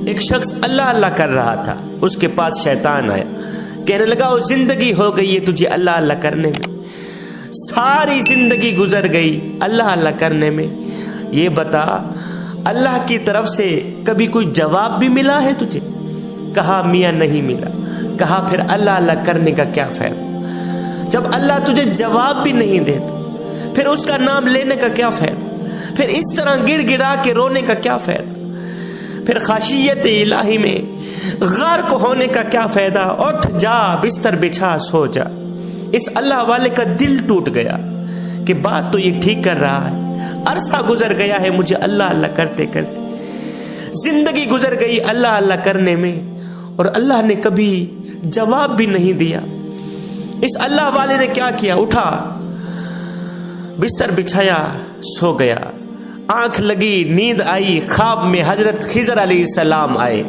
ایک شخص اللہ اللہ کر رہا تھا، اس کے پاس شیطان آیا، کہنے لگا وہ زندگی ہو گئی ہے تجھے اللہ اللہ کرنے میں، ساری زندگی گزر گئی اللہ اللہ کرنے میں، یہ بتا اللہ کی طرف سے کبھی کوئی جواب بھی ملا ہے تجھے؟ کہا میاں نہیں ملا۔ کہا پھر اللہ اللہ کرنے کا کیا فائدہ؟ جب اللہ تجھے جواب بھی نہیں دیتا پھر اس کا نام لینے کا کیا فائدہ؟ پھر اس طرح گڑ گڑا کے رونے کا کیا فائدہ؟ پھر خاشیت الہی میں غرق ہونے کا کیا فائدہ؟ اٹھ جا، بستر بچھا، سو جا۔ اس اللہ والے کا دل ٹوٹ گیا کہ بات تو یہ ٹھیک کر رہا ہے، عرصہ گزر گیا ہے مجھے اللہ اللہ کرتے کرتے، زندگی گزر گئی اللہ اللہ کرنے میں، اور اللہ نے کبھی جواب بھی نہیں دیا۔ اس اللہ والے نے کیا کیا؟ اٹھا، بستر بچھایا، سو گیا۔ آنکھ لگی، نیند آئی، خواب میں حضرت خضر علیہ السلام آئے۔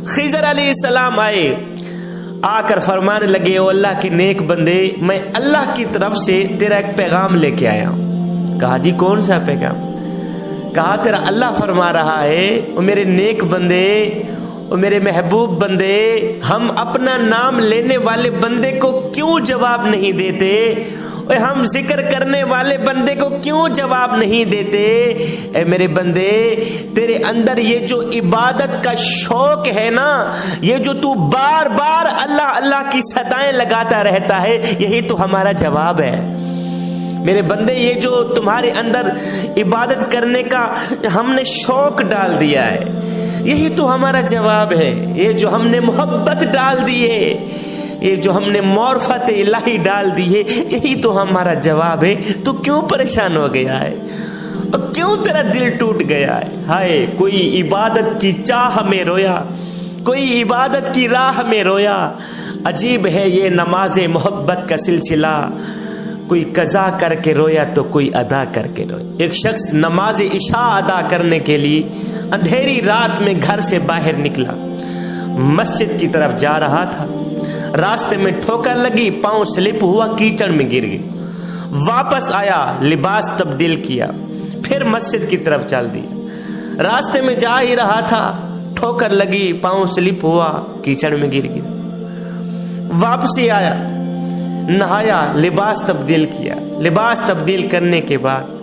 خضر علیہ السلام آئے، آ کر فرمانے لگے او اللہ کے نیک بندے، میں اللہ کی طرف سے تیرا ایک پیغام لے کے آیا ہوں۔ کہا جی کون سا پیغام؟ کہا تیرا اللہ فرما رہا ہے او میرے نیک بندے، او میرے محبوب بندے، ہم اپنا نام لینے والے بندے کو کیوں جواب نہیں دیتے؟ ہم ذکر کرنے والے بندے کو کیوں جواب نہیں دیتے؟ اے میرے بندے، تیرے اندر یہ جو عبادت کا شوق ہے نا، یہ جو تو بار بار اللہ اللہ کی صدائیں لگاتا رہتا ہے، یہی تو ہمارا جواب ہے۔ میرے بندے، یہ جو تمہارے اندر عبادت کرنے کا ہم نے شوق ڈال دیا ہے، یہی تو ہمارا جواب ہے۔ یہ جو ہم نے محبت ڈال دی ہے، یہ جو ہم نے معرفت الہی ڈال دی ہے، یہی تو ہمارا جواب ہے۔ تو کیوں پریشان ہو گیا ہے اور کیوں تیرا دل ٹوٹ گیا ہے؟ ہائے، کوئی عبادت کی چاہ میں رویا، کوئی عبادت کی راہ میں رویا۔ عجیب ہے یہ نماز محبت کا سلسلہ، کوئی قضا کر کے رویا تو کوئی ادا کر کے رویا۔ ایک شخص نماز عشاء ادا کرنے کے لیے اندھیری رات میں گھر سے باہر نکلا، مسجد کی طرف جا رہا تھا، راستے میں ٹھوکر لگی، پاؤں سلپ ہوا، کیچڑ میں گر گئی۔ واپس آیا، لباس تبدیل کیا، پھر مسجد کی طرف چل دیا۔ راستے میں جا ہی رہا تھا، ٹھوکر لگی، پاؤں سلپ ہوا، کیچڑ میں گر گیا۔ واپسی آیا، نہایا، لباس تبدیل کیا، لباس تبدیل کرنے کے بعد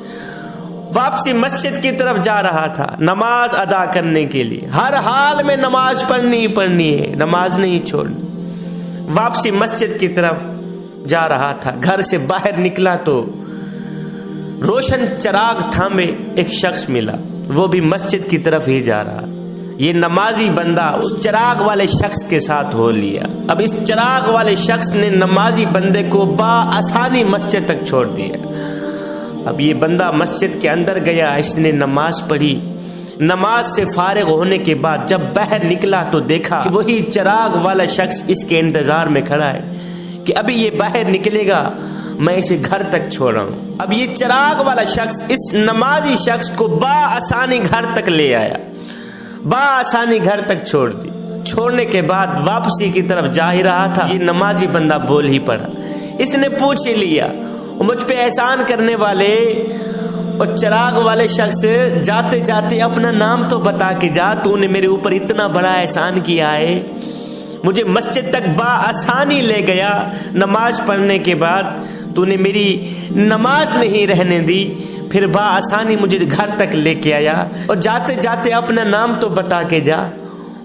واپسی مسجد کی طرف جا رہا تھا نماز ادا کرنے کے لیے۔ ہر حال میں نماز پڑھنی ہے، نماز نہیں چھوڑنی۔ واپسی مسجد کی طرف جا رہا تھا، گھر سے باہر نکلا تو روشن چراغ تھامے ایک شخص ملا، وہ بھی مسجد کی طرف ہی جا رہا۔ یہ نمازی بندہ اس چراغ والے شخص کے ساتھ ہو لیا۔ اب اس چراغ والے شخص نے نمازی بندے کو بآسانی مسجد تک چھوڑ دیا۔ اب یہ بندہ مسجد کے اندر گیا، اس نے نماز پڑھی، نماز سے فارغ ہونے کے بعد جب باہر نکلا تو دیکھا کہ وہی چراغ والا شخص اس کے انتظار میں کھڑا ہے کہ ابھی یہ باہر نکلے گا، میں اسے گھر تک چھوڑ رہا ہوں۔ اب یہ چراغ والا شخص اس نمازی شخص کو بآسانی گھر تک لے آیا، بآسانی گھر تک چھوڑ دی۔ چھوڑنے کے بعد واپسی کی طرف جا ہی رہا تھا، یہ نمازی بندہ بول ہی پڑا، اس نے پوچھ ہی لیا مجھ پہ احسان کرنے والے اور چراغ والے شخص، جاتے جاتے اپنا نام تو بتا کے جا، تو نے میرے اوپر اتنا بڑا احسان کیا ہے، مجھے مسجد تک بآسانی لے گیا، نماز پڑھنے کے بعد تو نے میری نماز نہیں رہنے دی، پھر بآسانی مجھے گھر تک لے کے آیا، اور جاتے جاتے اپنا نام تو بتا کے جا،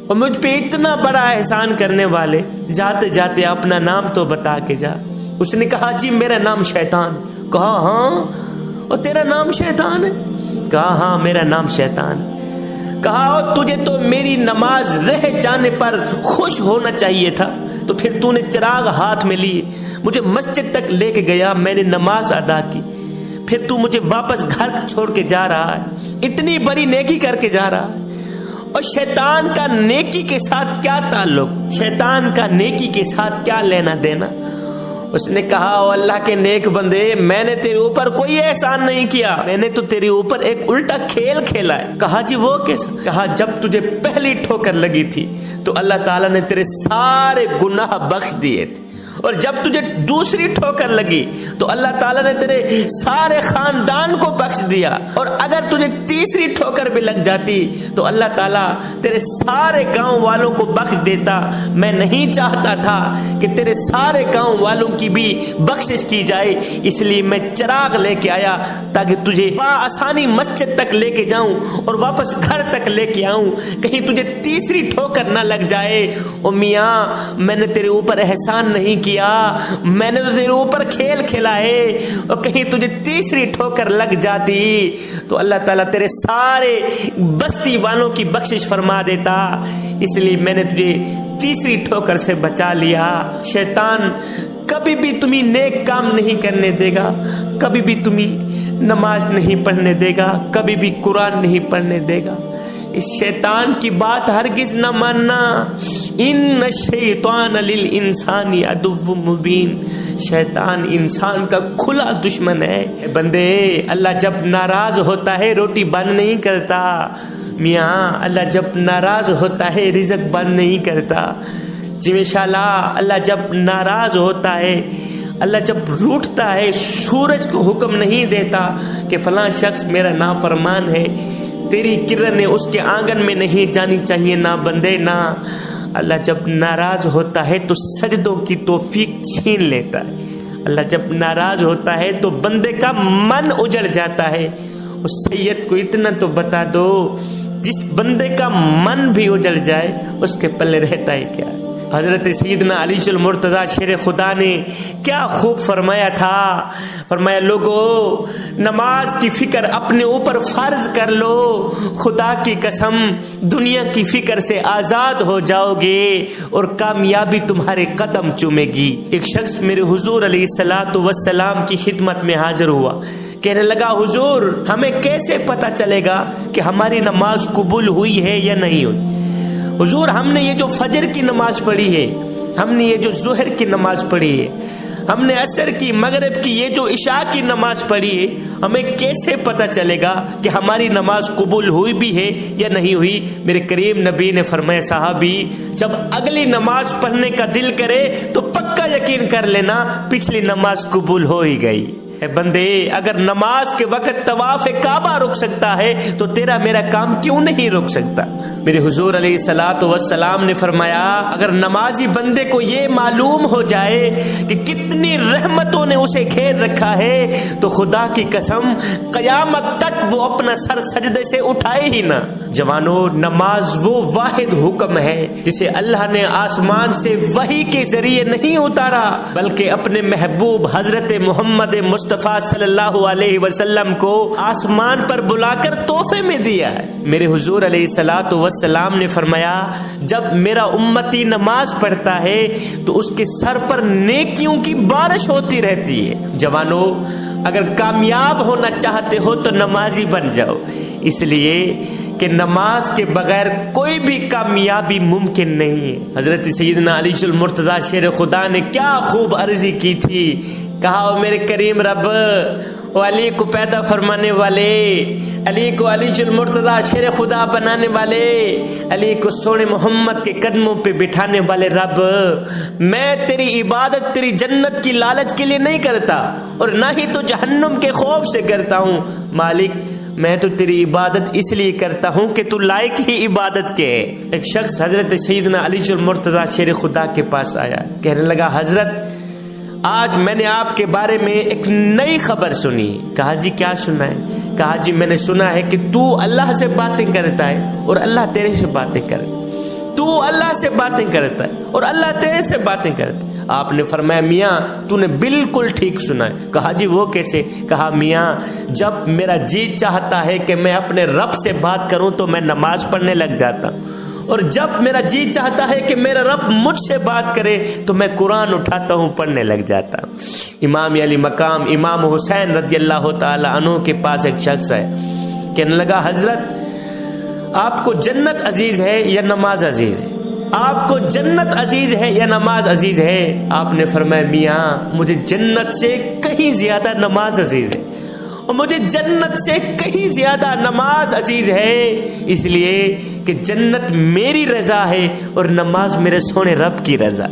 اور مجھ پہ اتنا بڑا احسان کرنے والے، جاتے جاتے اپنا نام تو بتا کے جا۔ اس نے کہا جی میرا نام شیطان۔ کہا ہاں، اور تیرا نام شیطان ہے؟ کہا ہاں میرا نام شیطان ہے۔ کہا اور تجھے تو میری نماز رہ جانے پر خوش ہونا چاہیے تھا، تو پھر تو نے چراغ ہاتھ میں لیے مجھے مسجد تک لے کے گیا، میں نے نماز ادا کی، پھر تو مجھے واپس گھر چھوڑ کے جا رہا ہے، اتنی بڑی نیکی کر کے جا رہا ہے، اور شیطان کا نیکی کے ساتھ کیا تعلق؟ شیطان کا نیکی کے ساتھ کیا لینا دینا؟ اس نے کہا او اللہ کے نیک بندے، میں نے تیرے اوپر کوئی احسان نہیں کیا، میں نے تو تیرے اوپر ایک الٹا کھیل کھیلا ہے۔ کہا جی وہ کیسا؟ کہا جب تجھے پہلی ٹھوکر لگی تھی تو اللہ تعالیٰ نے تیرے سارے گناہ بخش دیے تھے، اور جب تجھے دوسری ٹھوکر لگی تو اللہ تعالیٰ نے تیرے سارے خاندان کو بخش دیا، اور اگر تجھے تیسری ٹھوکر بھی لگ جاتی تو اللہ تعالیٰ تیرے سارے گاؤں والوں کو بخش دیتا۔ میں نہیں چاہتا تھا کہ تیرے سارے گاؤں والوں کی بھی بخشش کی جائے، اس لیے میں چراغ لے کے آیا تاکہ تجھے بآسانی مسجد تک لے کے جاؤں اور واپس گھر تک لے کے آؤں، کہیں تجھے تیسری ٹھوکر نہ لگ جائے۔ او میاں، میں نے تیرے اوپر احسان نہیں کیا، میں نے تیرے اوپر کھیل کھلائے، اور کہیں تجھے تیسری ٹھوکر لگ جاتی تو اللہ تعالیٰ تیرے سارے بستی والوں کی بخشش فرما دیتا، اس لیے میں نے تجھے تیسری ٹھوکر سے بچا لیا۔ شیطان کبھی بھی تمہیں نیک کام نہیں کرنے دے گا، کبھی بھی تمہیں نماز نہیں پڑھنے دے گا، کبھی بھی قرآن نہیں پڑھنے دے گا۔ اس شیطان کی بات ہرگز نہ ماننا۔ ان الشیطان للانسان عدو مبین، شیطان انسان کا کھلا دشمن ہے۔ بندے، اللہ جب ناراض ہوتا ہے روٹی بند نہیں کرتا، میاں اللہ جب ناراض ہوتا ہے رزق بند نہیں کرتا۔ جی انشاءاللہ اللہ جب ناراض ہوتا ہے، اللہ جب روٹھتا ہے، سورج کو حکم نہیں دیتا کہ فلاں شخص میرا نافرمان ہے، تیری کرنیں اس کے آنگن میں نہیں جانی چاہیے، نہ بندے نہ۔ اللہ جب ناراض ہوتا ہے تو سجدوں کی توفیق چھین لیتا ہے۔ اللہ جب ناراض ہوتا ہے تو بندے کا من اجڑ جاتا ہے۔ اس سید کو اتنا تو بتا دو، جس بندے کا من بھی اجڑ جائے اس کے پلے رہتا ہے کیا؟ حضرت سیدنا علی المرتضیٰ شیر خدا نے کیا خوب فرمایا تھا، فرمایا لوگو نماز کی فکر اپنے اوپر فرض کر لو، خدا کی قسم دنیا کی فکر سے آزاد ہو جاؤ گے اور کامیابی تمہارے قدم چومے گی۔ ایک شخص میرے حضور علیہ السلام کی خدمت میں حاضر ہوا، کہنے لگا حضور ہمیں کیسے پتہ چلے گا کہ ہماری نماز قبول ہوئی ہے یا نہیں ہوئی؟ حضور ہم نے یہ جو فجر کی نماز پڑھی ہے، ہم نے یہ جو ظہر کی نماز پڑھی ہے، ہم نے عصر کی مغرب کی یہ جو عشاء کی نماز پڑھی ہے، ہمیں کیسے پتہ چلے گا کہ ہماری نماز قبول ہوئی بھی ہے یا نہیں ہوئی؟ میرے کریم نبی نے فرمایا صحابی جب اگلی نماز پڑھنے کا دل کرے تو پکا یقین کر لینا پچھلی نماز قبول ہو ہی گئی۔ اے بندے، اگر نماز کے وقت طواف کعبہ رک سکتا ہے تو تیرا میرا کام کیوں نہیں رک سکتا؟ میرے حضور علیہ السلام نے فرمایا اگر نمازی بندے کو یہ معلوم ہو جائے کہ کتنی رحمتوں نے اسے گھیر رکھا ہے تو خدا کی قسم قیامت تک وہ اپنا سر سجدے سے اٹھائے ہی نہ۔ جوانو، نماز وہ واحد حکم ہے جسے اللہ نے آسمان سے وحی کے ذریعے نہیں اتارا بلکہ اپنے محبوب حضرت محمد مصطفیٰ صلی اللہ علیہ وسلم کو آسمان پر بلا کر تحفے میں دیا ہے۔ میرے حضور علیہ السلام نے فرمایا جب میرا امتی نماز پڑھتا ہے تو اس کے سر پر نیکیوں کی بارش ہوتی رہتی ہے۔ جوانو، اگر کامیاب ہونا چاہتے ہو تو نمازی بن جاؤ، اس لیے کہ نماز کے بغیر کوئی بھی کامیابی ممکن نہیں ہے۔ حضرت سیدنا علی المرتضیٰ شیر خدا نے کیا خوب عرضی کی تھی، کہا میرے کریم رب، وہ علی کو پیدا فرمانے والے، علی کو علی المرتضیٰ شیر خدا بنانے والے، علی کو سونے محمد کے قدموں پہ بٹھانے والے رب، میں تیری عبادت تیری جنت کی لالچ کے لیے نہیں کرتا اور نہ ہی تو جہنم کے خوف سے کرتا ہوں، مالک میں تو تیری عبادت اس لیے کرتا ہوں کہ تو لائق ہی عبادت کے ہے۔ ایک شخص حضرت سیدنا علی المرتضیٰ شیر خدا کے پاس آیا، کہنے لگا حضرت آج میں نے آپ کے بارے میں ایک نئی خبر سنی۔ کہا جی کیا سنا ہے؟ کہا جی میں نے سنا ہے کہ تو اللہ سے باتیں کرتا ہے اور اللہ تیرے سے باتیں کرتا ہے، تو اللہ سے باتیں کرتا ہے اور اللہ تیرے سے باتیں کرتا ہے۔ آپ نے فرمایا میاں تو نے بالکل ٹھیک سنا ہے۔ کہا جی وہ کیسے؟ کہا میاں جب میرا جی چاہتا ہے کہ میں اپنے رب سے بات کروں تو میں نماز پڑھنے لگ جاتا ہوں، اور جب میرا جی چاہتا ہے کہ میرا رب مجھ سے بات کرے تو میں قرآن اٹھاتا ہوں پڑھنے لگ جاتا ہوں۔ امام علی مقام امام حسین رضی اللہ تعالی عنہ کے پاس ایک شخص ہے، کہنے لگا حضرت آپ کو جنت عزیز ہے یا نماز عزیز ہے؟ آپ کو جنت عزیز ہے یا نماز عزیز ہے؟ آپ نے فرمایا میاں مجھے جنت سے کہیں زیادہ نماز عزیز ہے، اور مجھے جنت سے کہیں زیادہ نماز عزیز ہے، اس لیے کہ جنت میری رضا ہے اور نماز میرے سونے رب کی رضا۔